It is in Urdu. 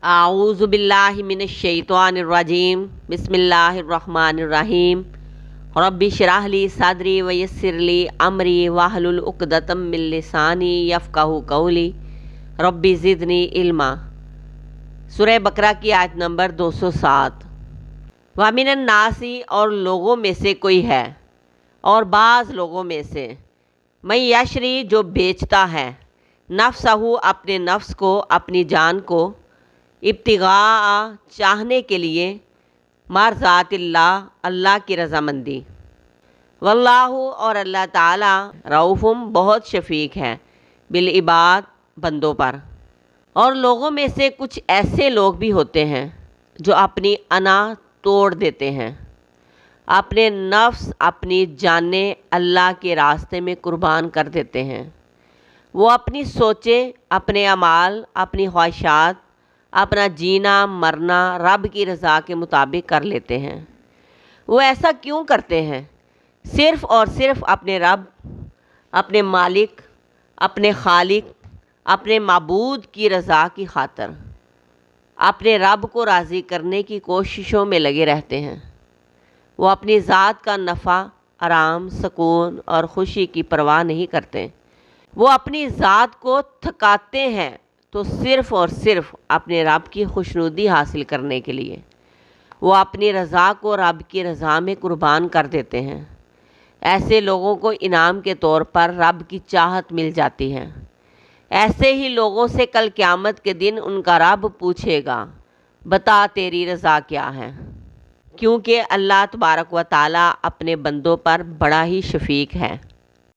اعوذ باللہ من الشیطان الرجیم بسم اللہ الرحمن الرحیم رب اشرح لی صدری ویسر لی امری واحلل عقدۃ من لسانی یفقہوا قولی رب زدنی علما۔ سورہ بقرہ کی آیت نمبر 207۔ وَمِنَ النَّاسِ اور لوگوں میں سے کوئی ہے، اور بعض لوگوں میں سے، من یشری جو بیچتا ہے، نفسہ اپنے نفس کو، اپنی جان کو، ابتغاء چاہنے کے لیے، مرضات اللہ اللہ کی رضامندی، واللہ اور اللہ تعالی رؤوف بہت شفیق ہے، بالعباد بندوں پر۔ اور لوگوں میں سے کچھ ایسے لوگ بھی ہوتے ہیں جو اپنی انا توڑ دیتے ہیں، اپنے نفس اپنی جانیں اللہ کے راستے میں قربان کر دیتے ہیں۔ وہ اپنی سوچیں، اپنے اعمال، اپنی خواہشات، اپنا جینا مرنا رب کی رضا کے مطابق کر لیتے ہیں۔ وہ ایسا کیوں کرتے ہیں؟ صرف اور صرف اپنے رب، اپنے مالک، اپنے خالق، اپنے معبود کی رضا کی خاطر، اپنے رب کو راضی کرنے کی کوششوں میں لگے رہتے ہیں۔ وہ اپنی ذات کا نفع، آرام، سکون اور خوشی کی پرواہ نہیں کرتے۔ وہ اپنی ذات کو تھکاتے ہیں تو صرف اور صرف اپنے رب کی خوشنودی حاصل کرنے کے لیے۔ وہ اپنی رضا کو رب کی رضا میں قربان کر دیتے ہیں۔ ایسے لوگوں کو انعام کے طور پر رب کی چاہت مل جاتی ہے۔ ایسے ہی لوگوں سے کل قیامت کے دن ان کا رب پوچھے گا، بتا تیری رضا کیا ہے؟ کیونکہ اللہ تبارک و تعالیٰ اپنے بندوں پر بڑا ہی شفیق ہے۔